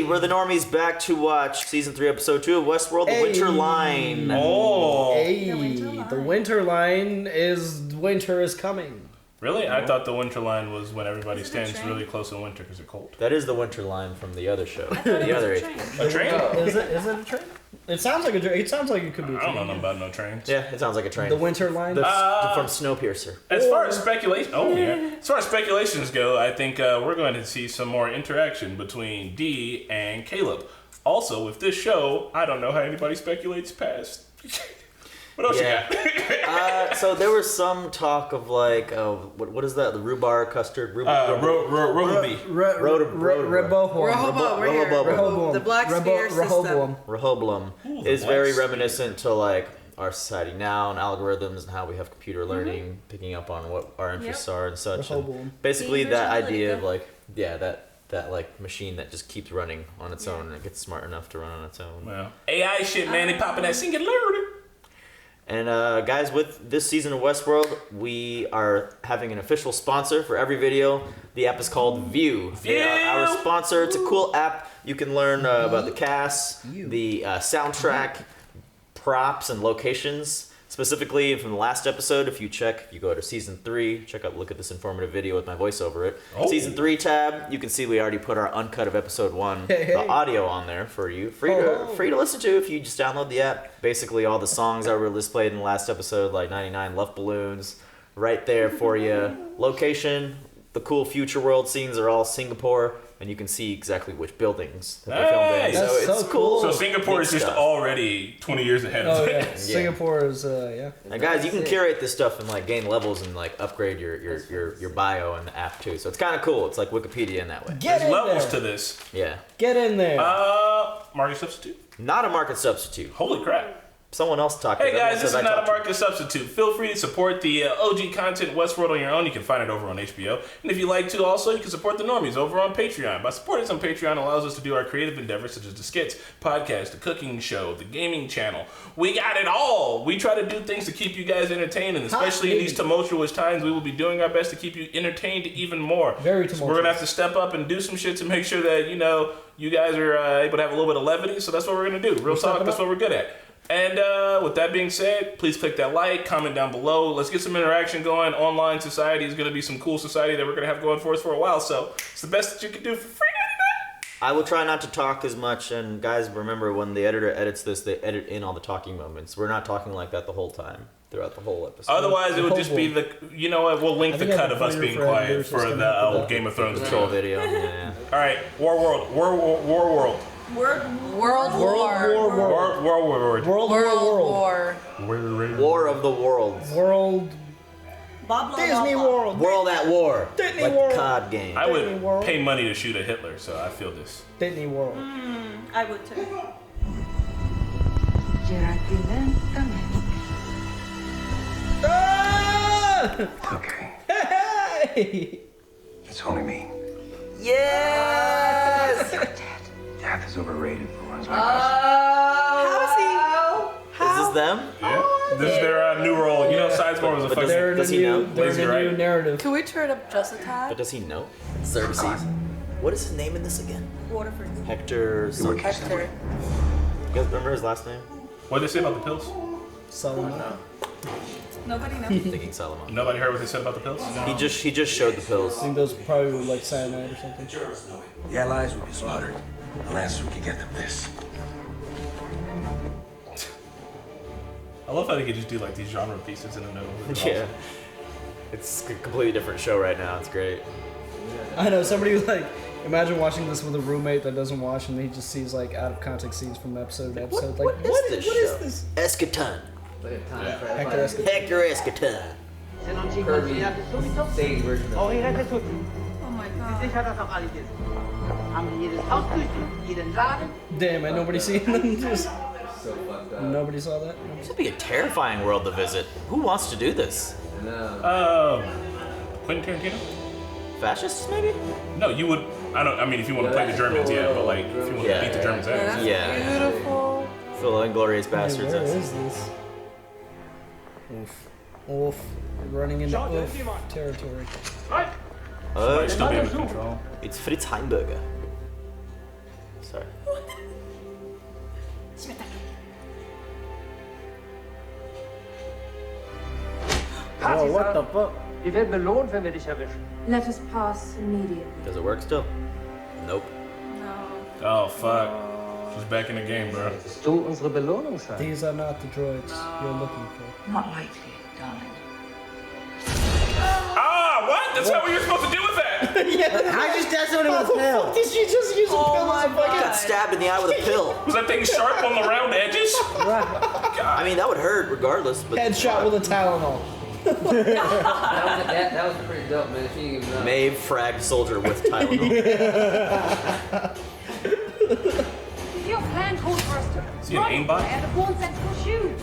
we're the Normies back to watch Season 3, Episode 2 of Westworld, The Winter Line. Oh. Hey, the winter line is winter is coming. Really? I thought the winter line was when everybody stands really close in winter because it's cold. That is the winter line from the other show. The other A train? Is it a train? It sounds like a train. It sounds like it could be a I train. don't know about no trains. Yeah, it sounds like a train. The winter line? From Snowpiercer. As far as speculation, as far as speculations go, I think we're going to see some more interaction between Dee and Caleb. Also, with this show, I don't know how anybody speculates past. What else you got? So there was some talk of like, what is that? The rhubarb custard? Rotobi. Rehoboam. The Black Sphere system. Rehoboam is very reminiscent to like our society now and algorithms and how we have computer learning, picking up on what our interests are and such. And basically, that idea of like, that like machine that just keeps running on its own and it gets smart enough to run on its own. Well, AI shit, man, they popping that singularity. And guys, with this season of Westworld, we are having an official sponsor for every video. The app is called View. They are our sponsor. It's a cool app. You can learn about the cast, the soundtrack, props, and locations. Specifically from the last episode, if you go to Season 3, look at this informative video with my voice over it. Season 3 tab, you can see we already put our uncut of Episode 1, the audio on there for you. Free to listen to if you just download the app. Basically all the songs that were displayed in the last episode, like 99 Love Balloons, right there for you. Location, the cool future world scenes are all Singapore. And you can see exactly which buildings that they filmed in. That's so it's cool. So Singapore is just already 20 years ahead of yeah. Singapore is, And guys, you can curate this stuff and like gain levels and like upgrade your bio in the app too. So it's kind of cool. It's like Wikipedia in that way. There's levels to this. Yeah. Get in there. Market substitute? Not a market substitute. Holy crap. Someone else talked to Hey guys, this is not a market substitute. Feel free to support the OG content Westworld on your own. You can find it over on HBO. And if you like to also, you can support the Normies over on Patreon. By supporting us on Patreon allows us to do our creative endeavors such as the skits, podcast, the cooking show, the gaming channel. We got it all. We try to do things to keep you guys entertained, and especially in these tumultuous times, we will be doing our best to keep you entertained even more. Very tumultuous. So we're going to have to step up and do some shit to make sure that, you guys are able to have a little bit of levity. So that's what we're going to do. Real talk, that's what we're good at. And with that being said, please click that like, comment down below. Let's get some interaction going. Online society is going to be some cool society that we're going to have going for us for a while. So it's the best that you can do for free. I will try not to talk as much. And guys, remember when the editor edits this, they edit in all the talking moments. We're not talking like that the whole time throughout the whole episode. Otherwise, it would just be we'll link the cut of us being quiet for the old Game of Thrones control video. Yeah. All right, War World. World War of the Worlds. Disney World. World at War. Disney like World. the COD game. I would pay money to shoot a Hitler, so I feel this. Disney World. I would too. Okay. Hey! It's only me. Yes! Death is overrated for ones like us. How is he? Is this them? Yeah. This is their new role. Sizemore was a fucking... Does he know? They're in a new narrative. Can we turn up just a tad? But does he know? Third season. What is his name in this again? Waterford. Hector. Hector. You guys remember his last name? What did they say about the pills? Solomon. Nobody I'm knows. thinking Solomon. Nobody heard what they said about the pills? He just showed the pills. I think those probably were like cyanide or something. The Allies will be slaughtered unless we can get them this. I love how they could just do like these genre pieces in a note. Yeah. It's a completely different show right now. It's great. I know, somebody was like, imagine watching this with a roommate that doesn't watch and he just sees like out of context scenes from episode to episode. What is this what show? is this? Eschaton. Hector Eschaton. Hector Eschaton. Oh my god. Damn it, nobody seen them? Just nobody saw that? This would be a terrifying world to visit. Who wants to do this? Quentin Tarantino? Fascists, maybe? No, you would. If you want to play the Germans, yeah, but like, if you want to beat the Germans' ass. Yeah. Beautiful. Full Inglorious Bastards. Where is this? Oof. We're running into oof territory. Might still be under control. It's Fritz Heimberger. Sorry. Oh, what the fuck? Wir werden belohnt, wenn wir dich erwischen. Let us pass immediately. Does it work still? Nope. No. Oh fuck. She's back in the game, bro. Willst du unsere Belohnung sein? These are not the droids you're looking for. Not likely, darling. Ah, what? That's not what you're supposed to do with that. I just that's what it was. Hell, did she just use a pill as a fucking? Got stabbed in the eye with a pill. Was that thing sharp on the round edges? I mean, that would hurt regardless. But Headshot with a Tylenol. That was pretty dope, man. She didn't even know. Maeve fragged soldier with Tylenol. Your plan calls for us to Is he an aimbot? and the born sensible shoes.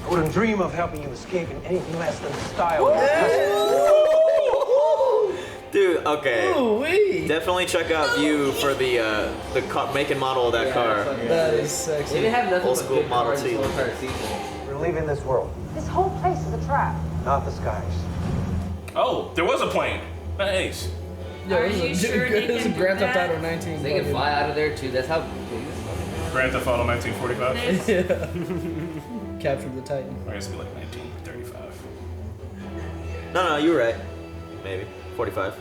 I wouldn't dream of helping you escape in anything less than style. Dude, okay. Ooh-wee. Definitely check out View for the car, make and model of that car. That is They sexy. didn't have nothing Old but school good Model cars this T. whole entire season. We're leaving this world, This whole place is a trap. not the skies. Oh, there was a plane. Nice. Yeah, Are this you is sure they this is can Grand do Theft that? Auto 19. They can fly out of there too. That's how big this fucking Grand Theft Auto 1945. This Captured the Titan. I guess it'd be like 1935. No, you were right. Maybe 45.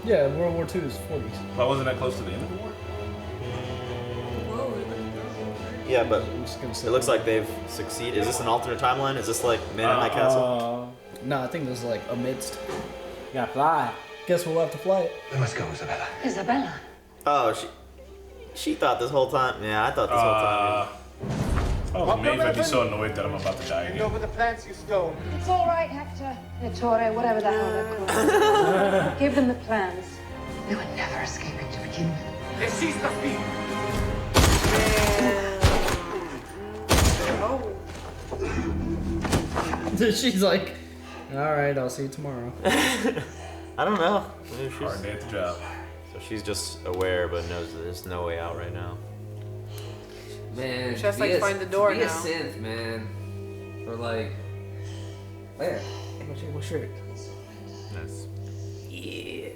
Yeah, World War II is 40s. Why wasn't that close to the end of the war? Whoa. Yeah, but I'm just gonna say it looks like they've succeeded. Is this an alternate timeline? Is this like Man in High Castle? No, I think this is like amidst. You gotta fly. Guess we'll have to fly it. We must go, Isabella. Isabella. Oh, she thought this whole time. Yeah, I thought this whole time. Oh, Maeve, I'd be so annoyed that I'm about to die again. Over the plants you stole. It's all right, Hector. Ettore, whatever the hell they're called. Give them the plans. They were never escaping to begin with. Existe aquí. She's like, all right, I'll see you tomorrow. I don't know. Maybe she's- Hard day at the job. So she's just aware, but knows that there's no way out right now. Man, She has to, be like, a- find the door be now. a synth, man. Or like, where? What shirt? Nice. Yeah.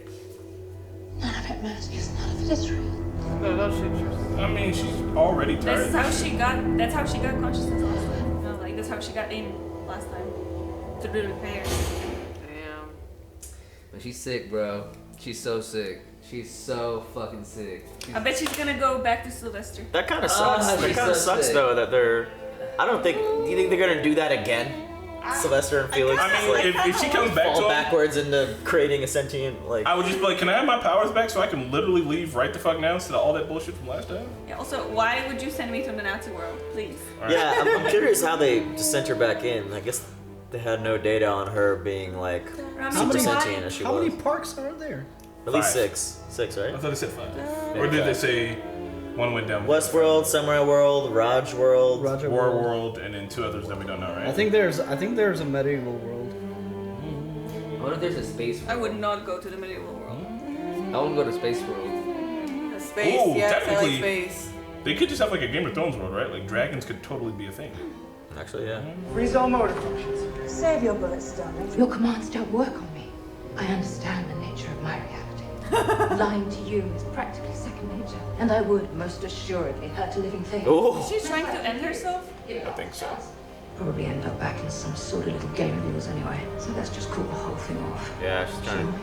None of it matters. None of it is real. No, don't shoot yourself. I mean, she's already This tired. is how she got. That's how she got consciousness last time. No, like that's how she got in last time. To do the repair. Damn. But she's sick, bro. She's so sick. She's so fucking sick. I bet she's gonna go back to Sylvester. That kind of sucks. That she's kind of so sucks sick. though that they're. I don't think. Do you think they're gonna do that again? Sylvester and Felix. I mean, like, if she comes back to fall him, backwards into creating a sentient like. I would just be like, can I have my powers back so I can literally leave right the fuck now instead of all that bullshit from last time? Yeah, also, why would you send me to the Nazi world, please? Yeah, I'm curious how they just sent her back in. I guess they had no data on her being like How super many- sentient as she How was. many parks are there? At least 5. six, right? I thought it said 5. Or did they say one went down? Westworld, Samurai World, Raj World. Roger. War World. World, and then 2 others that we don't know, right? I think there's a medieval world. I wonder if there's a space world. I would not go to the medieval world. I want to go to space world. The space, Ooh, yes, I like technically- space. They could just have like a Game of Thrones world, right? Like dragons could totally be a thing. Actually, yeah. Freeze all motor functions. Save your bullets, darling. Your commands don't work on me. I understand the nature of my reality. Lying to you is practically second nature, and I would most assuredly hurt a living thing. Oh, She's trying to end herself. I think so. Probably end up back in some sort of little game of yours anyway. So let's just call the whole thing off. yeah, she's trying to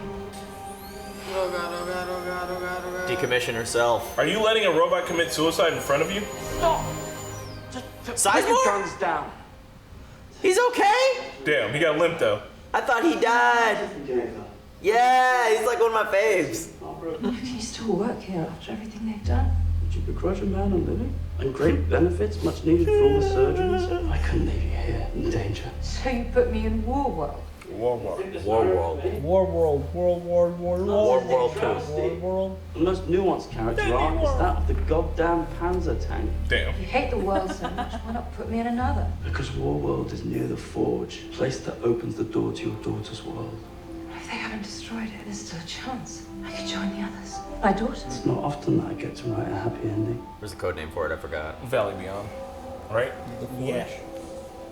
Oh god, oh god, oh god, oh god, oh god. decommission herself. Are you letting a robot commit suicide in front of you? Stop! Just Sizemore? put your guns down. He's okay? Damn, he got limp though. I thought he died. Yeah, he's like one of my faves. Can you still work here after everything they've done? Would you begrudge a man a living? And great benefits, much needed for all the surgeons? I couldn't leave you here in danger. So you put me in war world. War War. War World. War World, World War, War War World 2. War World. The most nuanced character arc is that of the goddamn Panzer tank. Damn. You hate the world so much, why not put me in another? Because Warworld is near the forge, place that opens the door to your daughter's world. If they haven't destroyed it, there's still a chance. I could join the others. My daughter. It's not often that I get to write a happy ending. Where's the code name for it? I forgot. Valley Beyond. Right? Yeah.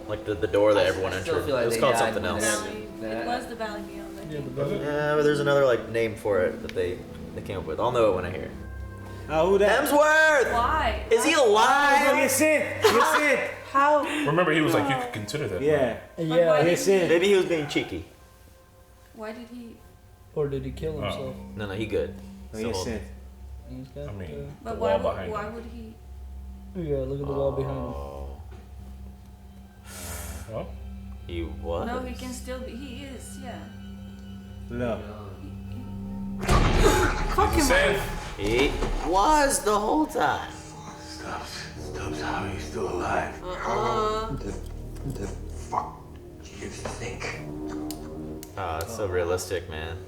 Like the door that everyone I still entered. feel like it was they called died something when else. Valley. That- It was the Valley Beyond. I Yeah, think. the Was it? Yeah, but there's another like name for it that they came up with. I'll know it when I hear it. Oh, who that? Hemsworth! Why? Is he alive? You're Sid. How? Remember, he was like, you could consider that. Yeah. Yeah. You're Sid. Maybe he was being cheeky. Why did he? Or did he kill himself? No, he good. You're Sid. He's got, I mean, But the why? wall behind Why him. would he? yeah, look at the wall behind him. Oh. He what? No, he can still be. He is. Yeah. No. Fuck him. Same. He was the whole time. Stubbs, how are you still alive? The fuck do you think? Oh, it's so realistic, man.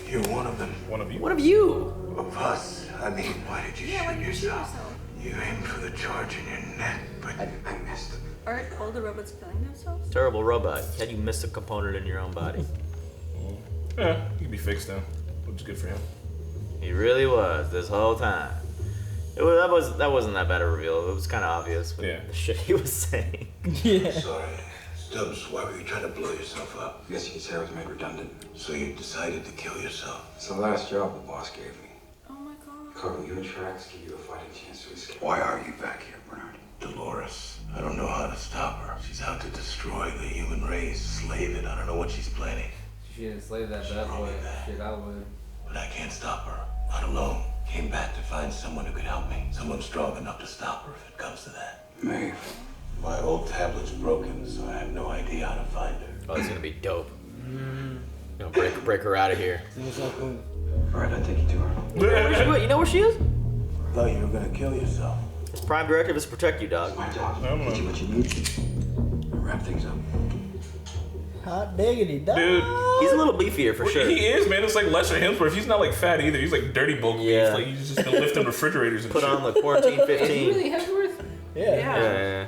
You're one of them. One of you. One of you. Of us. I mean, why did you Why shoot did you shoot yourself? yourself? You aimed for the charge in your neck, but I missed it. Aren't all the robots killing themselves? Terrible robot. Had you missed a component in your own body? Yeah, he can be fixed now, which is good for him. He really was this whole time. That wasn't that bad a reveal. It was kind of obvious. But Yeah. The shit he was saying. Yeah. Sorry. Stubbs, why were you trying to blow yourself up? I guess you could say I was made redundant. So you decided to kill yourself? It's the last job the boss gave me. Oh my god. Cover your tracks, give you a fighting chance to escape. Why are you back here, Bernard? Dolores. I don't know how to stop her. She's out to destroy the human race, slave it. I don't know what she's planning. She didn't slay that bad boy. Shit, I would. But I can't stop her. Not alone. Came back to find someone who could help me. Someone strong enough to stop her if it comes to that. Maeve. My old tablet's broken, so I have no idea how to find her. Oh, it's gonna be dope. Break her out of here. Alright, I'll take you to her. You know where she is? Thought you were gonna kill yourself. His prime directive is to protect you, dog. My job. I don't know. Get you what you need. Wrap things up. Hot diggity, dog. Dude, He's a little beefier for sure. he is, man. It's like Lesser Hemsworth. He's not like fat either. He's like dirty bulk Yeah. beef. Like he's just gonna lift them refrigerators and Put shit. on the quarantine 15. Really, Hemsworth? Yeah. Yeah.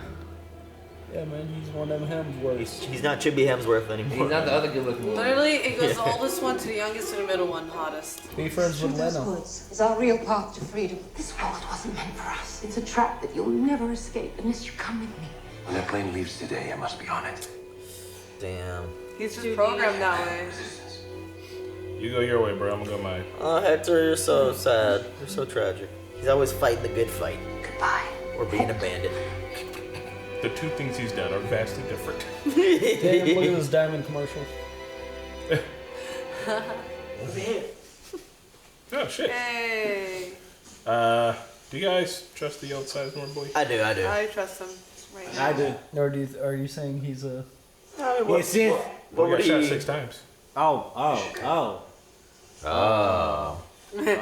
Yeah, man, he's one of them Hemsworths. He's not Chibi Hemsworth anymore. He's not the other good looking one. Literally, it goes the oldest one to the youngest and the middle one, hottest. Be friends with Those Leno. woods is our real path to freedom. This world wasn't meant for us. It's a trap that you'll never escape unless you come with me. When that plane leaves today, I must be on it. Damn. He's just programmed that way. You go your way, bro. I'm gonna go mine. Oh, Hector, you're so sad. You're so tragic. He's always fighting the good fight. Goodbye. Or being a bandit. The two things he's done are vastly different. Damn, look at this diamond commercial. Oh shit. Hey. Do you guys trust the old Sizemore boy? I do. I trust him right now. I do. Or are you saying he's a... You're Sid. What We would got shot he... 6 times. Oh. He ain't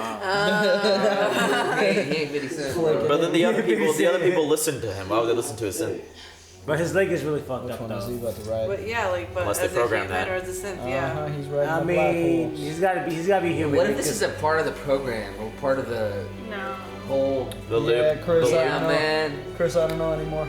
50 Cent. But then the other people listened to him. Why would they listen to his synth? But his leg is really fucked Which up, one is he though. about to ride? But yeah, like, but Unless they as a program human that. or as a synth, yeah. He's riding I a black mean, hole. he's gotta be human. What if this is a part of the program or part of the No. whole? The Yeah, loop. Chris, Yeah, I don't know. man. Chris, I don't know anymore.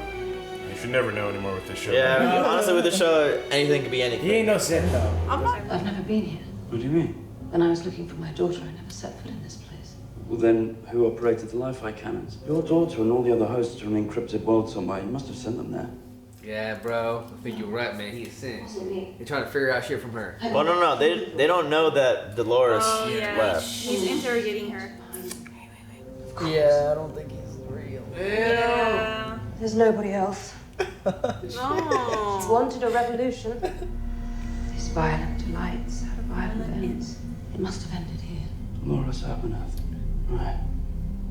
You should never know anymore with this show. Yeah, honestly, with the show, anything could be anything. He ain't no Sid, though. I'm not. I've never been here. What do you mean? When I was looking for my daughter, I never set foot in this place. Well, then, who operated the Li-Fi cannons? Your daughter and all the other hosts are in an encrypted world somewhere. You must have sent them there. Yeah, bro. I think you're right, man. He's sin. They're trying to figure out shit from her. Well, no. They don't know that Dolores yeah. left. He's interrogating her. Yeah, I don't think he's real. Yeah. There's nobody else. No. He's wanted a revolution. This violent delights have violent ends. It must have ended here. Dolores Abernathy. Right.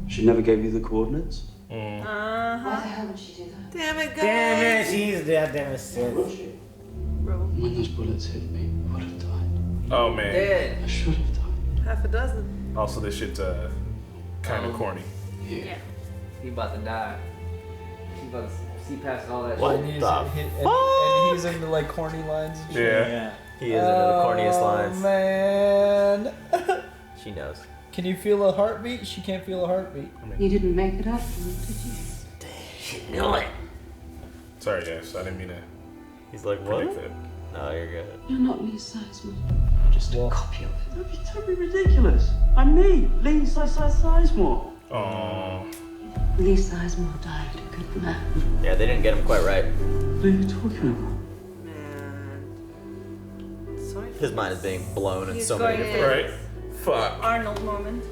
She never gave you the coordinates? Why the hell would she do that? Damn it, guys. Damn it, she's goddamn Sid. When those bullets hit me, I would have died. Oh man. Dead. I should have died. Half a dozen. Also, this shit's kind of corny. Yeah. He about to die. He about to see past all that What shit. And he's, the and he's into like corny lines and shit. Yeah. He is into the corniest Oh, lines. man. She knows. Can you feel a heartbeat? She can't feel a heartbeat. You didn't make it up, did you? She knew it. Sorry, guys. I didn't mean to He's like, what? predict that. No, you're good. You're not Lee Sizemore. You're just a copy of it. That'd be totally ridiculous. I'm me, Lee Sizemore. Aww. Lee Sizemore died a good man. Yeah, they didn't get him quite right. What are you talking about? Man. So many His mind is being blown in He's so many going different Right. Fuck. Arnold moment.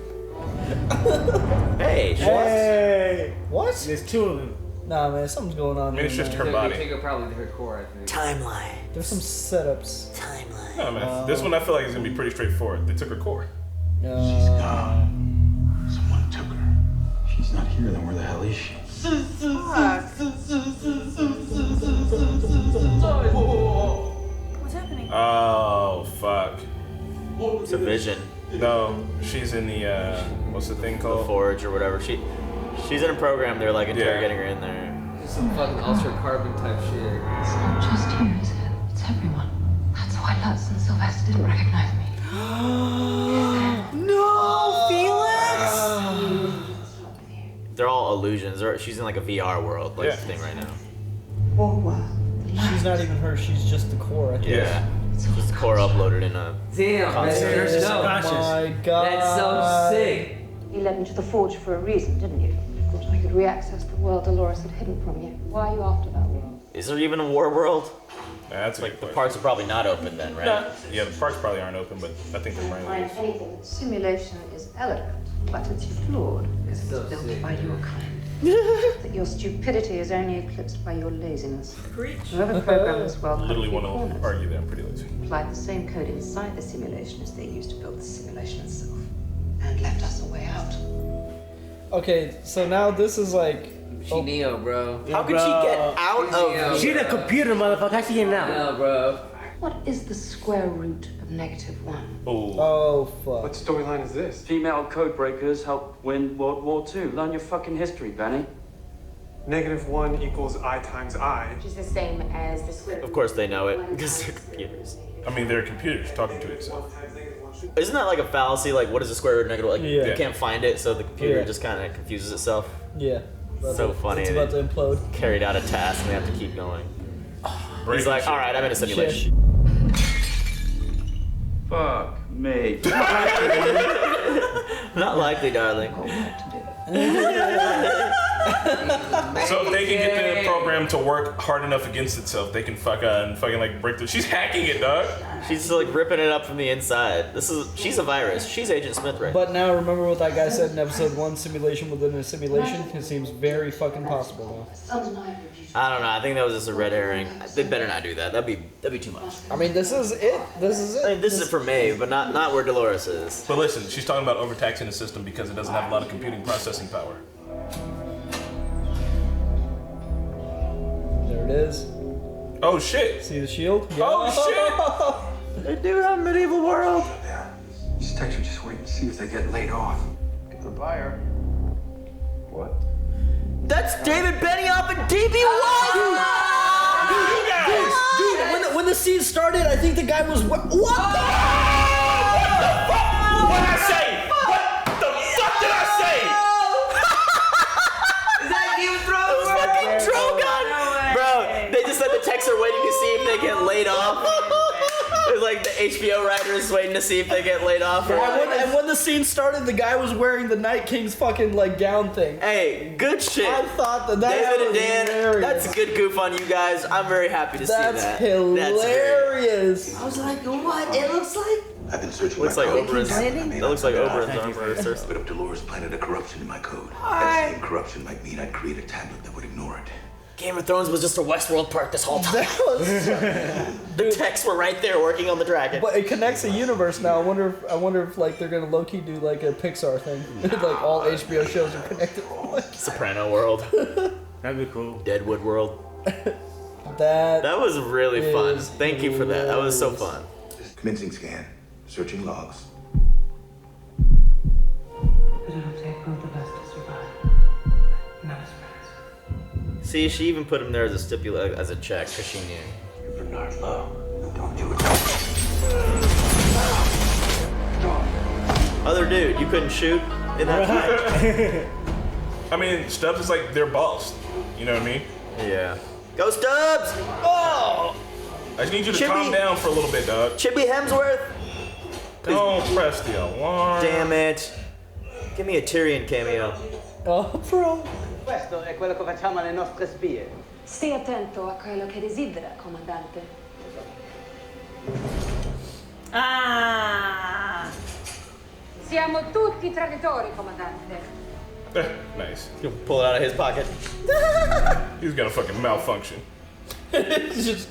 Hey, Hey! What? There's two of them. Nah, man, something's going on. I mean, it's just her They body. take her probably to her core, I think. Timeline. There's some setups. Timeline. No, man. This one I feel like is gonna be pretty straightforward. They took her core. She's gone. Someone took her. She's not here, then where the hell is she? What's happening? Oh, fuck. It's a vision. No, she's in the, what's the thing The called? Forge or whatever. She's in a program. They're like interrogating her in there. Just some fucking ultra carbon type shit. It's not just you, is it? It's everyone. That's why Lutz and Sylvester didn't recognize me. No, Felix! They're all illusions. She's in like a VR world like thing right now. Oh, wow. She's not even her, she's just the core, I think. Yeah. It's just core uploaded in a. Damn, Constant. man. Oh No. my god. That's so sick. You led me to the Forge for a reason, didn't you? Thought I could re-access the world Dolores had hidden from you. Why are you after that world? Is there even a war world? That's Like the parts are probably not open then, right? Yeah, the parks probably aren't open, but I think they're running. Find anything. Simulation is elegant, but it's flawed because it's built by your kind. That your stupidity is only eclipsed by your laziness. Whoever programmed this world Literally want to argue that I'm pretty lazy. applied the same code inside the simulation as they used to build the simulation itself, and left us a way out. Okay, so now this is like. She Neo, bro. How could she get out of? She the computer, motherfucker. How's she getting out? No, bro. What is the square root of -1? Oh, fuck. What storyline is this? Female code breakers helped win World War II. Learn your fucking history, Benny. -1 equals I times I. Which is the same as the square root. Of course they know it because they're computers. I mean, they're computers talking to itself. Isn't that like a fallacy? Like, what is the square root of negative? Like, Yeah. you can't find it, so the computer Yeah. just kind of confuses itself. Yeah. So funny. It's about to implode. Carried out a task and they have to keep going. He's Breaking like, shit. all right, I'm in a simulation. Fuck me. Not likely, darling. So if they can get the program to work hard enough against itself, they can fucking like break through. She's hacking it, dog. She's like ripping it up from the inside. She's a virus. She's Agent Smith right now. But now remember what that guy said in episode 1, simulation within a simulation? It seems very fucking possible now. I don't know. I think that was just a red herring. They better not do that. That'd be too much. I mean, this is it. This is it. I mean, this is it for Maeve, but not where Dolores is. But listen, she's talking about overtaxing the system because it doesn't have a lot of computing processing power. There it is. Oh shit! See the shield? Oh shit! They do have medieval world. These techs are just waiting to see if they get laid off. Get the buyer. What? That's David Benioff and DB1! Dude, when the scene started, I think the guy was. What the? What did I say? What the fuck did I say? Is that Game of Thrones? Fucking Drogon! Bro, they just said the techs are waiting to see if they get laid off. It's like the HBO writers waiting to see if they get laid off. And when the scene started, the guy was wearing the Night King's fucking like gown thing. Hey, good shit. I thought that David and was Dan, hilarious. that's a good goof on you guys. I'm very happy to see that. That's hilarious. I was like, what? It looks like. I've been searching Looks my like code. Oberyn's. That looks like Oberyn's armor. But if Dolores planted a corruption in my code, that same corruption might mean I'd create a tablet that would ignore it. Game of Thrones was just a Westworld park this whole time. The techs were right there working on the dragon. But it connects a universe now. I wonder if like they're gonna low key do like a Pixar thing. Like all HBO shows are connected. Soprano world. That'd be cool. Deadwood world. That was really fun. Thank you for that. That was so fun. Commencing scan. Searching logs. It'll take both of us to survive. None is friends. See, she even put him there as a as a check because she knew. You're Bernard Lowe. Don't do it. Other dude, you couldn't shoot in that fight. I mean, Stubbs is like their boss. You know what I mean? Yeah. Go Stubbs! Oh! I just need you to calm down for a little bit, dog. Chippy Hemsworth? Don't press the alarm. Damn it. Give me a Tyrion cameo. Oh, bro. Questo è quello che facciamo alle nostre spie. Stai attento a quello che desidera, comandante. Ah. Siamo tutti traditori, comandante. Nice. He'll pull it out of his pocket. He's gonna fucking malfunction. It's just.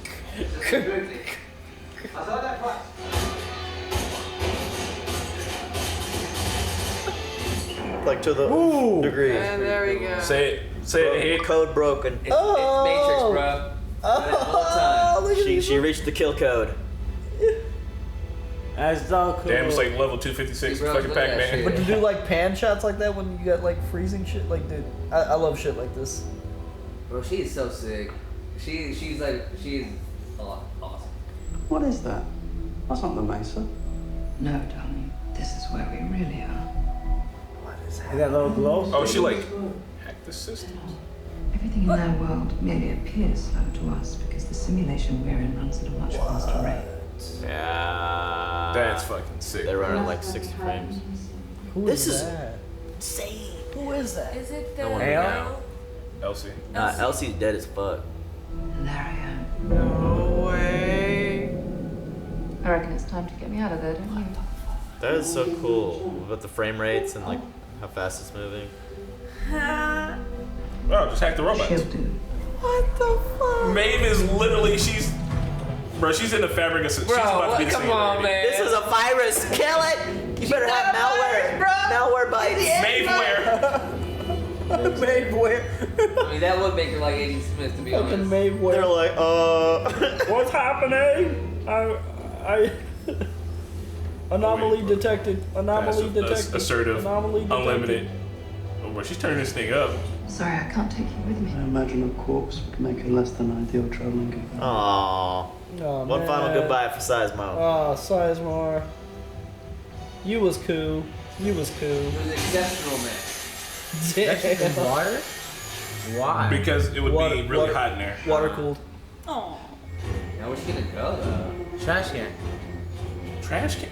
Like to the degree. And there we go. Say it. Code broken. It's Matrix, bro. Oh, look at She reached the kill code. That's so cool. Damn, it's like level 256 Bro, fucking look at that Pac-Man. shit. But to do like pan shots like that when you got like freezing shit, like dude, I love shit like this. Bro, she is so sick. She's awesome. What is that? That's not the Mesa. No, darling. This is where we really are. Is that little glow? Oh, she like hacked the systems. Everything in their world merely appears slow to us because the simulation we're in runs at a much faster rate. Yeah. That's fucking sick. They're running like 60 frames. Who This is that? insane. Who is that? Is it the No one girl? Elsie. Nah, Elsie's dead as fuck. And there I am. No way. I reckon it's time to get me out of there, don't you? That is so cool. About the frame rates and like how fast it's moving. Oh, just hack the robots. She'll do. What the fuck? Maeve is literally, she's in the fabric of she's about to be the come singularity. on, man. This is a virus. Kill it. You better have malware. Malware bites. Maeveware. Mayweather. I mean, that would make her like Agent Smith, to be Fucking honest. They're Mayweather. like, What's happening? I anomaly detected. Anomaly detected. Assertive. Anomaly detected. Unlimited. Oh, bro, she's turning this thing up. Sorry, I can't take you with me. I imagine a corpse would make a less than ideal traveling companion. Aww. Oh, One man. final goodbye for Sizemo. Oh, Sizemore. You was cool. You was cool. It was exceptional, man. That shit in water? Why? Because it would be really hot in there. Water cooled. Oh. Now where's she gonna go though? Trash can. Trash can.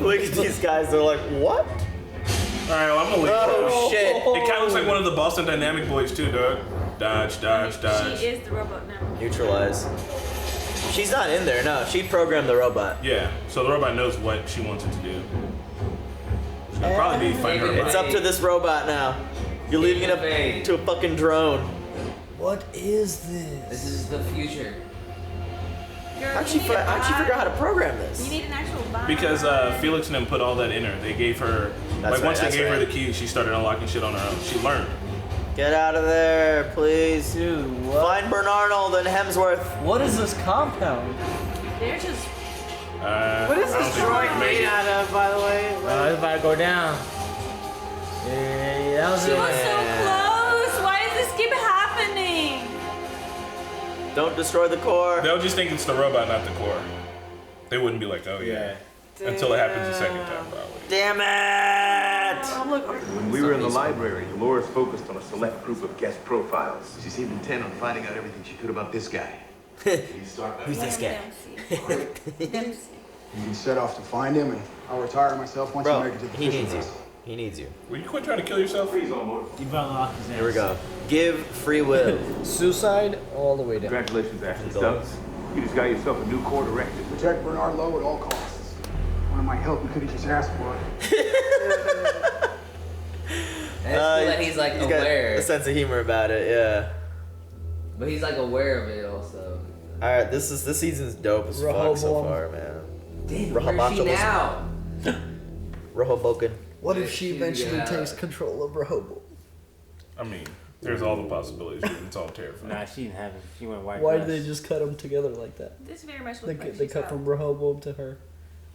Look at these guys. They're like, what? Alright, well, I'm gonna leave. Oh, shit. It kind of looks like one of the Boston Dynamic boys too, dog. Dodge, dodge, dodge. She is the robot now. Neutralize. She's not in there, no. She programmed the robot. Yeah, so the robot knows what she wants it to do. She'll probably be find her It's up to this robot now. You're leaving it up to a fucking drone. What is this? This is the future. Girl, How'd she figure out how to program You this? need an actual bot. Because Felix and them put all that in her. They gave her, That's once right, they gave her that's the keys, she started unlocking shit on her own. She learned. Get out of there, please. Dude, what? Find Bernarnold and Hemsworth. What is this compound? They're just. What is this droid made out of, by the way? It's about to go down. Yeah, that was She it. was so close. Why does this keep happening? Don't destroy the core. They'll just think it's the robot, not the core. They wouldn't be like, oh yeah. Until it happens the second time, probably. Damn it! When we were in the library, Dolores focused on a select group of guest profiles. She seemed intent on finding out everything she could about this guy. Who's this guy? Dempsey. You can set off to find him, and I'll retire myself once you Bro, make it to the he needs you. fishing He needs you. Will you quit trying to kill yourself? You better lock his ass. Here we go. Give free will. Suicide all the way down. Congratulations, Ashley Stubbs. You just got yourself a new core director. Protect Bernard Lowe at all costs. One of my help you could have just asked for. And it's cool that he's like He's got aware. a sense of humor about it, yeah. But he's like aware of it also. Alright, this season's dope as fuck so Rehoboam. far, man. Damn, where is she now? Rehoboken. What if she She's eventually gonna- takes control of Rehoboam? I mean, there's all the possibilities. It's all terrifying. Nah, she didn't have it. She went white. Why dress. did they just cut them together like that? This very much They, looks like they she's cut out. from Rehoboam to her.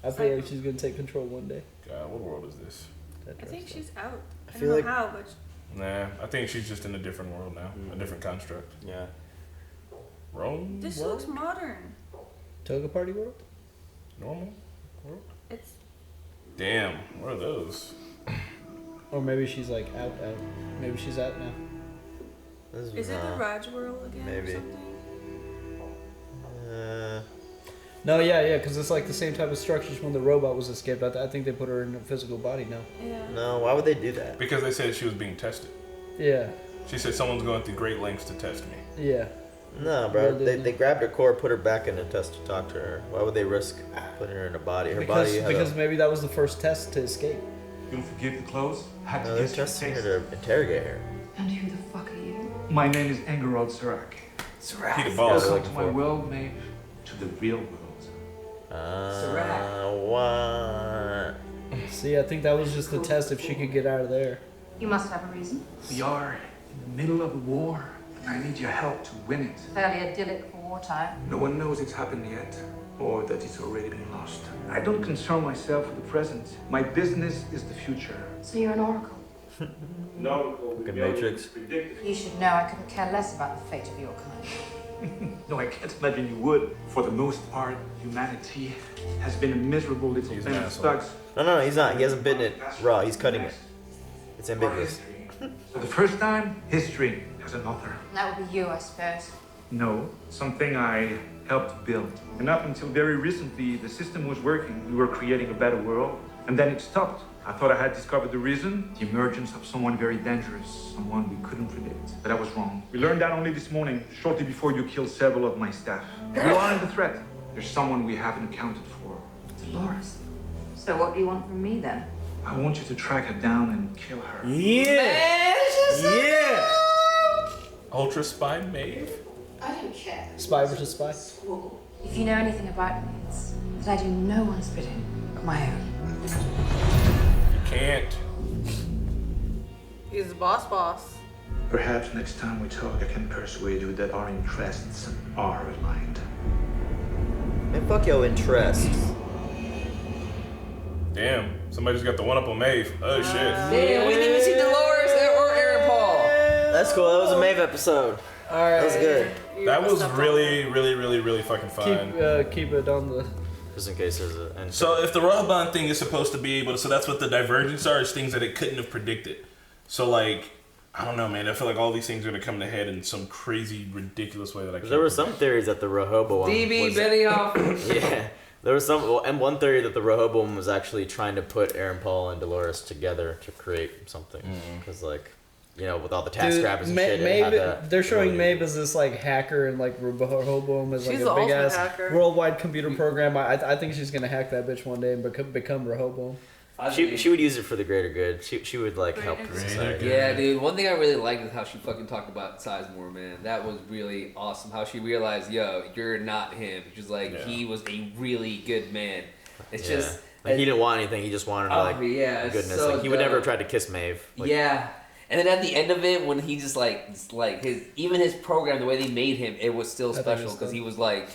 I It's feel like- like she's gonna take control one day. God, what world is this? I think she's out. I feel don't like- know how, but Nah, I think she's just in a different world now. A different construct. Yeah. Rome? this world? looks modern. Toga Party World? Normal? World? It's Damn, what are those? Or maybe she's like out. Maybe she's out now. is it the Raj world again maybe. or something? No, yeah, because it's like the same type of structures when the robot was escaped. I think they put her in a physical body now. Yeah. No, why would they do that? Because they said she was being tested. Yeah, She said someone's going through great lengths to test me. yeah. No, bro. They grabbed her core, put her back in a test to talk to her. Why would they risk putting her in a body? Her body. Because maybe that was the first test to escape. You'll forgive the clothes? No, they're testing her to interrogate her. And who the fuck are you? My name is Engerald Serac. He the boss. Welcome to my world, Maeve. To the real world. What? See, I think that was just the test if she could get out of there. You must have a reason. We are in the middle of a war, and I need your help to win it. Fairly idyllic for wartime. No one knows it's happened yet, or that it's already been lost. I don't concern myself with the present. My business is the future. So you're an oracle. No, Matrix. You should know I couldn't care less about the fate of your kind. No, I can't imagine you would. For the most part, humanity has been a miserable little band of thugs. No, he's not. He hasn't bitten it raw. He's cutting it. It's ambiguous. For the first time, history has an author. That would be you, I suppose. No, something I helped build. And up until very recently, the system was working. We were creating a better world. And then it stopped. I thought I had discovered the reason, the emergence of someone very dangerous, someone we couldn't predict. But I was wrong. We learned that only this morning, shortly before you killed several of my staff. You aren't a threat. There's someone we haven't accounted for. Dolores. So what do you want from me then? I want you to track her down and kill her. Yeah! Yeah! Ultra Spy Maeve? I don't care. Spy versus spy. If you know anything about me, it's that I do no one's bidding but my own. Can't. He's the boss. Perhaps next time we talk, I can persuade you that our interests are aligned. Man, fuck your interests. Damn, somebody just got the one up on Maeve. Oh shit. Damn, we didn't even see Dolores or Aaron Paul. That's cool. That was a Maeve episode. Alright. That was good. That was really fucking fun. Keep it on the... Just in case there's a... So if the Rohan thing is supposed to be able to... So that's what the divergence are, is things that it couldn't have predicted. So like... I don't know, man. I feel like all these things are going to come to head in some crazy, ridiculous way that I can't... There were some theories that the Rehoboam... DB Benioff. Yeah. There was and one theory that the Rehoboam was actually trying to put Aaron Paul and Dolores together to create something. Because, like, you know, with all the task rabbits and shit, they're showing Maeve as this, like, hacker, and, like, Rehoboam as, like, She's a big-ass hacker. worldwide computer program. I think she's going to hack that bitch one day and become Rehoboam. She would use it for the greater good. She would, like, help society. Yeah, dude. One thing I really liked is how she fucking talked about Sizemore, man. That was really awesome. How she realized, yo, you're not him. She's like, he was a really good man. It's just... Like, he didn't want anything. He just wanted, like, goodness. So like, he would never have tried to kiss Maeve. Like, yeah. And then at the end of it, when he just, like his program, the way they made him, it was still special. Because he was, like...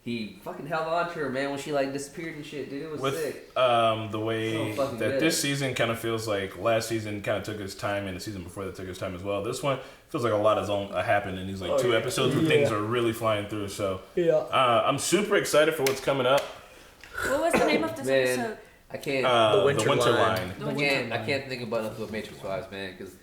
He fucking held on to her, man, when she, like, disappeared and shit, dude. It was sick. The way so that good. this season kind of feels like last season kind of took his time, and the season before that took his time as well. This one feels like a lot has happened in these, like, 2 episodes where things are really flying through. So I'm super excited for what's coming up. What was the name of this episode? I can't. The Winter Line. I can't think about nothing but Matrix Wives, man, because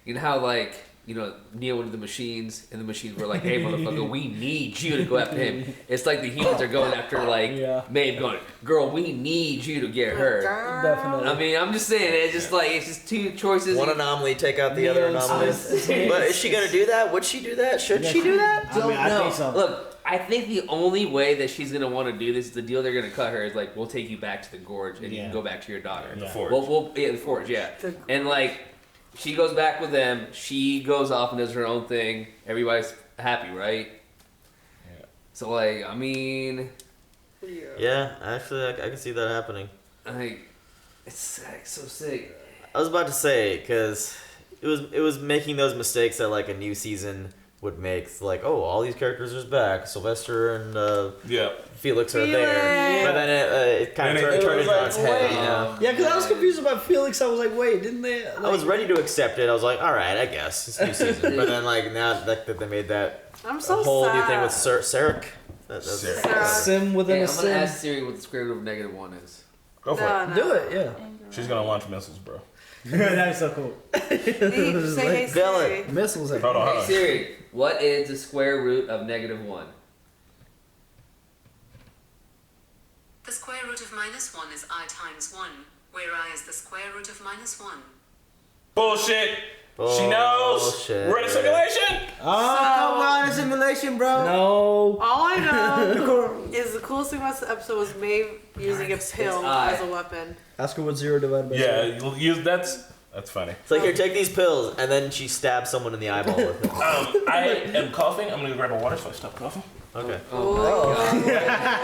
you know how, like, you know, Neo went to the machines, and the machines were like, hey, motherfucker, we need you to go after him. It's like the humans are going after, like, Maeve going, girl, we need you to get her. Definitely. I mean, I'm just saying, it's just 2 choices. One anomaly, take out the other anomaly. But is she going to do that? Would she do that? Should she do that? I think so. Look, I think the only way that she's going to want to do this, the deal they're going to cut her is, like, we'll take you back to the gorge, and you can go back to your daughter. The Forge. The Forge, yeah. And, like... She goes back with them. She goes off and does her own thing. Everybody's happy, right? Yeah. So, like, I mean... Yeah, actually, I can see that happening. Like, it's sick, so sick. I was about to say, because it was making those mistakes that, like, a new season would make. It's like, oh, all these characters are back. Sylvester and Felix are there. But then it kind of turned it on its head, you know? Yeah, because I was confused about Felix. I was like, wait, didn't they... Like... I was ready to accept it. I was like, all right, I guess. It's new season. But then, like, now that they made that I'm so whole sad. new thing with Sarek. Sim within a sim. I'm going to ask Siri what the square root of -1 is. Go for it. Do it, yeah. She's going to launch missiles, bro. That's so cool. Say hey Siri. Missiles. Hold on. Hey Siri, what is the square root of -1? The square root of -1 is I times 1, where I is the square root of -1. Bullshit. She knows. Bullshit. We're in a simulation. come on, a simulation, bro. No. All I know is the coolest thing about this episode was Maeve using a pill as a weapon. Ask her what 0 divided by 0. Yeah, you'll use that's funny. It's like, here, take these pills, and then she stabs someone in the eyeball with it. I am coughing. I'm gonna go grab a water so I stop coughing. Okay.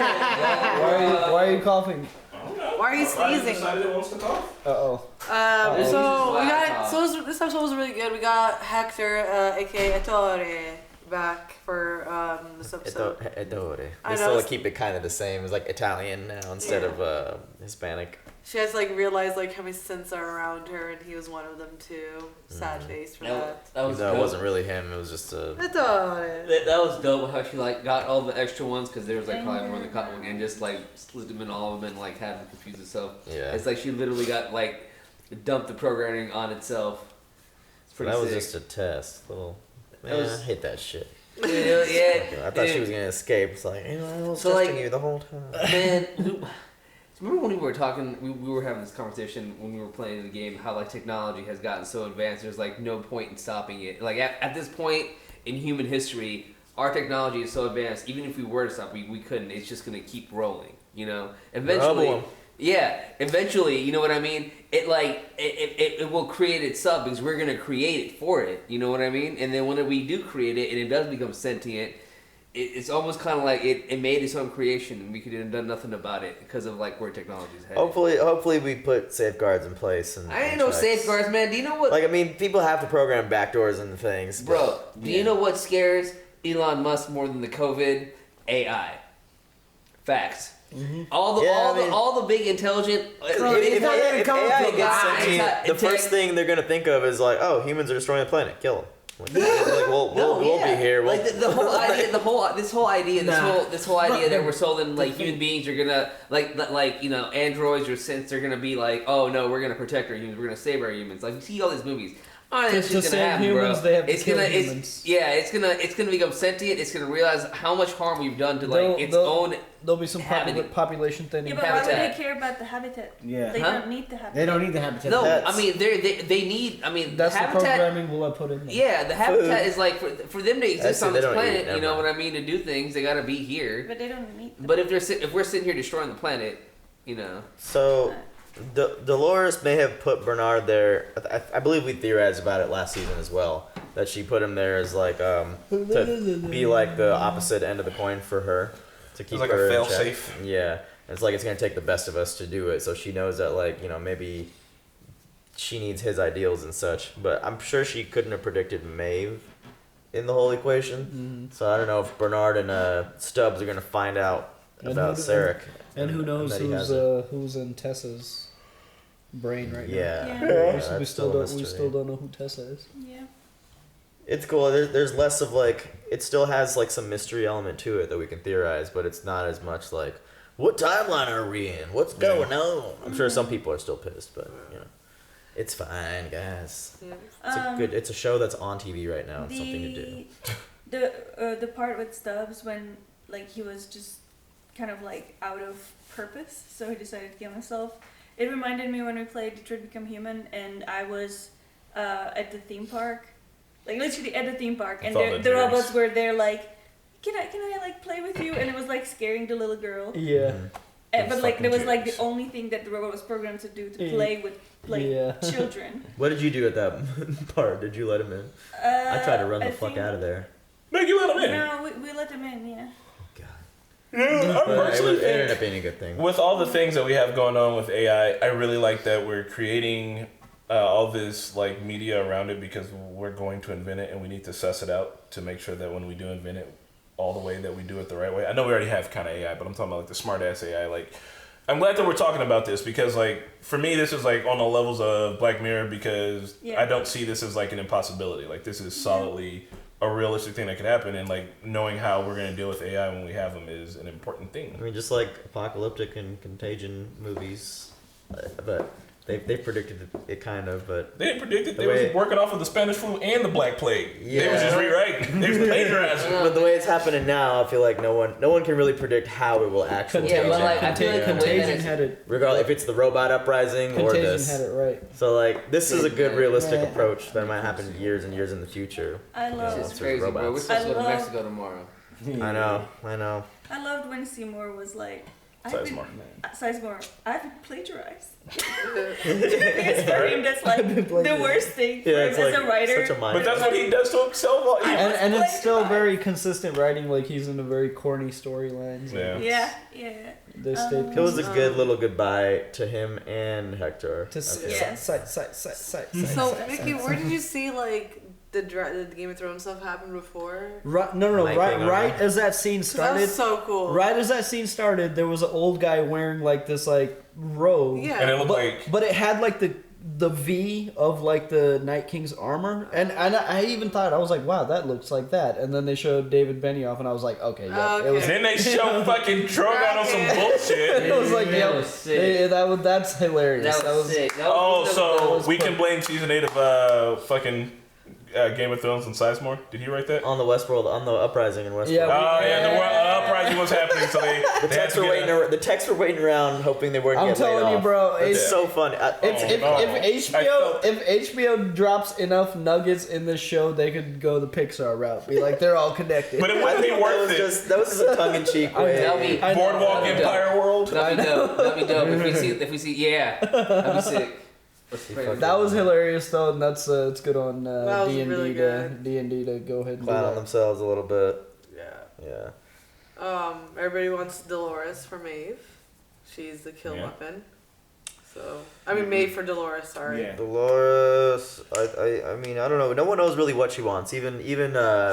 Why are you coughing? Why are you sneezing? Decided it wants to cough. Uh-oh. So this episode was really good. We got Hector, aka Ettore, back for this episode. Ettore. I They know. still keep it kind of the same. It's like Italian now instead of Hispanic. She has like realized like how many synths are around her, and he was one of them too. Sad face for that. That was No, it dope. wasn't really him. It was just a. Ettore. That was dope how she like got all the extra ones because there was like probably more than cut one and just like slid them in all of them and like had them confuse itself. Yeah. It's like she literally got like dumped the programming on itself. It's pretty That was sick. just a test. Little. That Man, was- I hate that shit. Yeah. I thought she was gonna escape. It's like, I was So, testing like, you the whole time. Man, remember when we were talking, we were having this conversation when we were playing the game, how like technology has gotten so advanced, there's like no point in stopping it. Like at this point in human history, our technology is so advanced, even if we were to stop, we couldn't. It's just going to keep rolling, you know? Eventually, eventually, you know what I mean? It will create itself because we're going to create it for it, you know what I mean? And then when we do create it and it does become sentient, it's almost kind of like it made its own creation and we could have done nothing about it because of like where technology's headed. Hopefully we put safeguards in place. And I ain't no checks. safeguards, man. Do you know what? Like, I mean, people have to program backdoors and things. Bro, but, do you know what scares Elon Musk more than the COVID? AI. Facts. Mm-hmm. All the big intelligent. If AI gets sentient, the first thing they're gonna think of is like, oh, humans are destroying the planet, kill them. Like, we'll be here. Like the whole idea, this whole idea that we're sold in like human beings are gonna like you know androids or synths are gonna be like, oh no, we're gonna protect our humans, we're gonna save our humans. Like you see all these movies. Oh, that's just gonna happen, humans, bro. they have to It's kill gonna, humans. it's gonna become sentient. It's gonna realize how much harm we've done to like its own. There'll be some population thinning. Yeah, but why would they care about the habitat? Yeah. They Huh? don't need the habitat. They don't need the habitat. No, I mean they need. I mean That's the the habitat. programming we'll put in there. Yeah, the habitat is like for them to exist on They this don't planet. eat, You know never what I mean? To do things, they gotta be here. But they don't need. But if we're sitting here destroying the planet, you know. So, Dolores may have put Bernard there. I believe we theorized about it last season as well. That she put him there as like to be like the opposite end of the coin for her, to keep like her a in check. fail-safe. Yeah, it's like it's gonna take the best of us to do it. So she knows that like maybe she needs his ideals and such. But I'm sure she couldn't have predicted Maeve in the whole equation. So I don't know if Bernard and Stubbs are gonna find out about Sarek. And who knows that he has it. who's in Tessa's brain right Yeah. now. We that's still a don't mystery. know who Tessa is. Yeah. It's cool. There's less of like, it still has like some mystery element to it that we can theorize, but it's not as much like, what timeline are we in? What's going on? I'm sure some people are still pissed, but it's fine, guys. Yeah. It's a show that's on TV right now. It's something to do. The part with Stubbs when like he was just kind of like out of purpose, so he decided to kill himself. It reminded me when we played Detroit Become Human, and I was at the theme park, like literally at the theme park, and the robots were there like, can I like play with you? And it was like scaring the little girl. Yeah. But like there was like the only thing that the robot was programmed to do to play with like children. What did you do at that part? Did you let him in? I tried to run the fuck out of there. No, you let him in. No, we let him in. Yeah. I personally it ended up being a good thing. With all the things that we have going on with AI, I really like that we're creating all this like media around it because we're going to invent it and we need to suss it out to make sure that when we do invent it, all the way that we do it the right way. I know we already have kind of AI, but I'm talking about like the smart ass AI. Like, I'm glad that we're talking about this because like for me, this is like on the levels of Black Mirror because I don't see this as like an impossibility. Like this is solidly a realistic thing that could happen, and like knowing how we're going to deal with AI when we have them is an important thing. I mean, just like apocalyptic and Contagion movies, but They predicted it kind of, but they didn't predict it. They were working off of the Spanish flu and the Black Plague. Yeah. They was just rewriting. They was plagiarizing. But the way it's happening now, I feel like no one can really predict how it will actually. Yeah, but like I feel like Contagion had it. Regardless if it's the robot uprising or this. Contagion had it right. So like this is a good realistic approach that might happen years and years in the future. I love. It's crazy, bro. We're supposed to go to Mexico tomorrow. I know. I loved when Seymour was like. Sizemore. I've plagiarized. It's for him, that's like the worst thing for him as a writer. But that's what he does to himself. And it's still very consistent writing. Like he's in a very corny storylines. Yeah. It was a good little goodbye to him and Hector. So Mickey, where did you see like the Game of Thrones stuff happen before? Right as that scene started. That was so cool. Right as that scene started, there was an old guy wearing like this like robe. Yeah. And it looked but it had like the V of like the Night King's armor, and I even thought, I was like, wow, that looks like that. And then they showed David Benioff, and I was like, okay, yeah. It was. Then they show fucking Drogon on some bullshit. It was like, that's hilarious. That was sick. So we can blame season 8 of fucking Game of Thrones and Sizemore. Did he write that? On the Westworld, on the uprising in Westworld. Yeah, the uprising was happening, so the techs were waiting around, hoping they weren't. I'm telling you, bro, it's so fun. If HBO drops enough nuggets in this show, they could go the Pixar route. Be like, they're all connected. But it wouldn't be worth it. That was just a tongue-in-cheek way. Boardwalk Empire World. That'd be dope. If we see, that'd be sick. That was hilarious though, and that's it's good on D&D really D&D to go ahead and clown on themselves a little bit. Yeah. Everybody wants Dolores for Maeve. She's the kill weapon. So I mean Maeve for Dolores. Sorry. Yeah. Dolores. I mean I don't know. No one knows really what she wants. Even she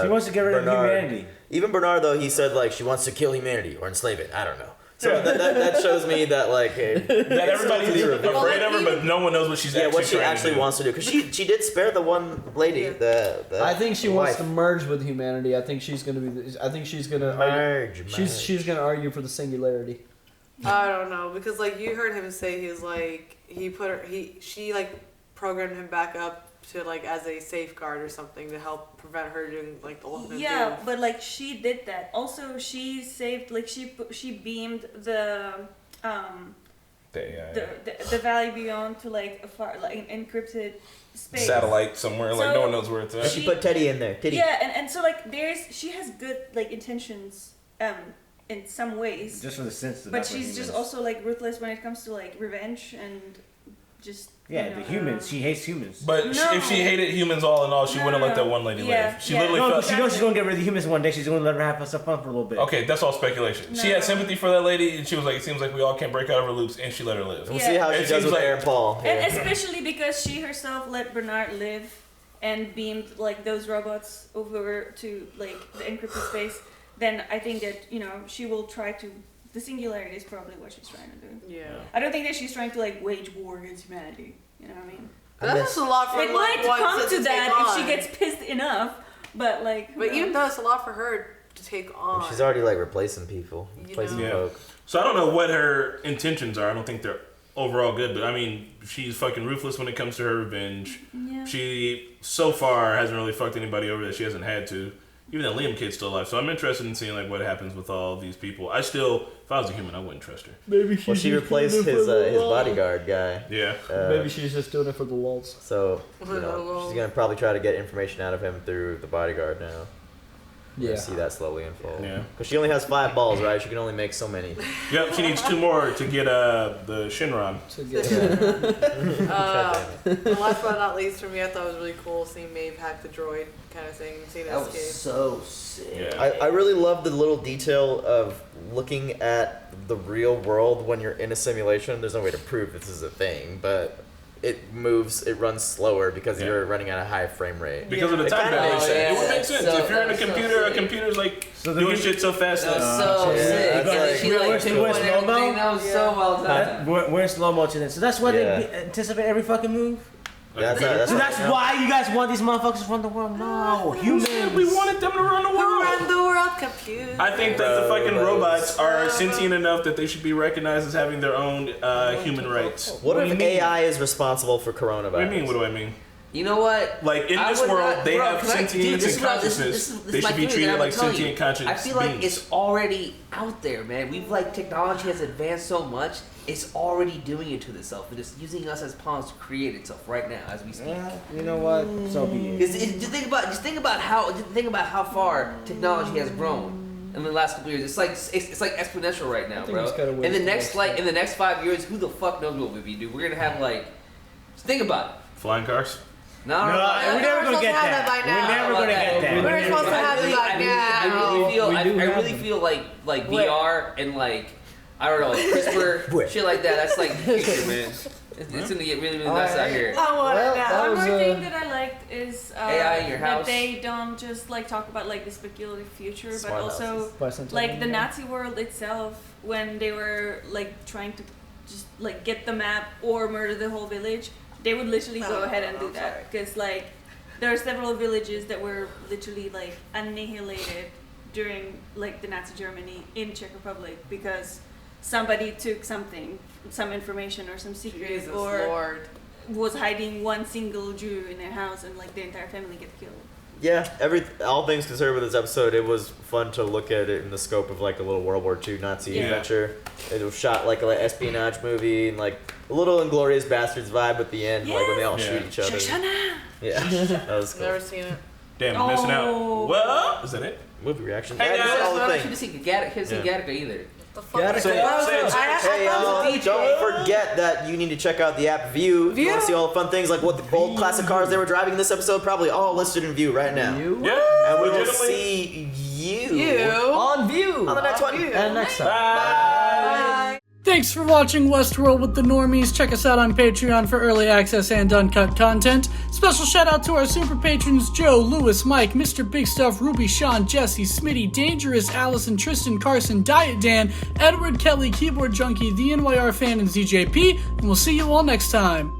wants to get rid of humanity. Even Bernard though, he said like she wants to kill humanity or enslave it. I don't know. So that shows me that like that everybody's afraid of her, but no one knows what she's actually wants to do. Because she did spare the one lady. I think she wants to merge with humanity. I think she's gonna be. I think she's gonna merge. She's gonna argue for the singularity. I don't know because like you heard him say he was like she like programmed him back up to like as a safeguard or something to help prevent her doing like the ultimate doom. But like she did that. Also, she saved like she beamed the Valley Beyond to like a far like an encrypted space satellite somewhere. So, like no one knows where it's at. She put Teddy in there. Teddy. Yeah, and so like she has good like intentions in some ways. Just for the sense. But she's just also like ruthless when it comes to like revenge and just. Yeah, the humans. She hates humans. But if she hated humans all in all, she wouldn't let that one lady live. She literally felt... She knows she's going to get rid of the humans one day. She's going to let her have some fun for a little bit. Okay, that's all speculation. She had sympathy for that lady, and she was like, it seems like we all can't break out of our loops, and she let her live. We'll see how she does with Aaron Paul. And especially because she herself let Bernard live and beamed like those robots over to like the encrypted space, then I think that, she will try to... The singularity is probably what she's trying to do. Yeah. I don't think that she's trying to like wage war against humanity. You know what I mean? That's a lot for it might come to that if she gets pissed enough, but like. But even though it's a lot for her to take on. She's already like replacing people, replacing folk. So I don't know what her intentions are. I don't think they're overall good, but I mean, she's fucking ruthless when it comes to her revenge. Yeah. She so far hasn't really fucked anybody over that she hasn't had to. Even that Liam kid's still alive, so I'm interested in seeing like what happens with all these people. If I was a human, I wouldn't trust her. Maybe she replaced his bodyguard guy. Yeah. Maybe she's just doing it for the lulz. So she's gonna probably try to get information out of him through the bodyguard now. Yeah. See that slowly unfold. Yeah. Because she only has 5 balls, right? She can only make so many. Yep. She needs 2 more to get the Shinron. Last but not least, for me, I thought it was really cool seeing Maeve hack the droid kind of thing, seeing that escape. Was so sick. Yeah. I really love the little detail of looking at the real world when you're in a simulation. There's no way to prove this is a thing, but it runs slower because you're running at a high frame rate. Because of the time dilation. It would make sense. If you're in a computer, a computer's like doing shit so fast. That was so sick. She like pinpointed everything. That was so well done. We're in slow motion, so that's why they anticipate every fucking move. So that's why you guys want these motherfuckers to run the world? No, humans. We wanted them to run the world. Run the world, computer. I think that the fucking robots are sentient enough that they should be recognized as having their own human rights. What if AI is responsible for coronavirus? What do you mean? What do I mean? You know what? Like in this world, they have sentience and consciousness. They should be treated like sentient conscious I feel like beings. it's already out there, man. We've like technology has advanced so much, it's already doing it to itself, and it's using us as pawns to create itself right now as we speak. You know what? So be it. Just think about how far technology has grown in the last couple years. It's like exponential right now, bro. In the next 5 years, who the fuck knows what we'll be doing? We're gonna have just think about it. Flying cars. No, we're never gonna get that. We're never gonna get that. We're supposed to have it by now. I really feel like VR and I don't know, CRISPR, shit like that. That's like the future, man. It's gonna get really, really nice out here. I want it now. One more thing that I liked is AI in your that house. they don't just talk about the speculative future, but Smart also houses. the Nazi world itself when they were trying to just get the map or murder the whole village. They would literally go ahead and do that because there are several villages that were literally annihilated during the Nazi Germany in Czech Republic because somebody took some information or some secret Jesus or Lord. was hiding one single Jew in their house and the entire family get killed. Yeah, all things considered with this episode, it was fun to look at it in the scope of a little World War II Nazi adventure. It was shot like an espionage movie and a little Inglourious Bastards vibe at the end, when they all shoot each other. Yeah, that was cool. Never seen it. Damn, I'm missing out. Well, is that it? Movie reaction. Hey, That is all the I thing. should have seen Gattaca either. Hey, don't forget that you need to check out the app View. If you want to see all the fun things like what the old classic cars they were driving in this episode, probably all listed in View right now. Yeah. And we will see you on View on the next one. And next time. Bye. Thanks for watching Westworld with the Normies. Check us out on Patreon for early access and uncut content. Special shout out to our super patrons Joe, Lewis, Mike, Mr. Big Stuff, Ruby, Sean, Jesse, Smitty, Dangerous, Allison, Tristan, Carson, Diet Dan, Edward, Kelly, Keyboard Junkie, the NYR Fan, and ZJP. And we'll see you all next time.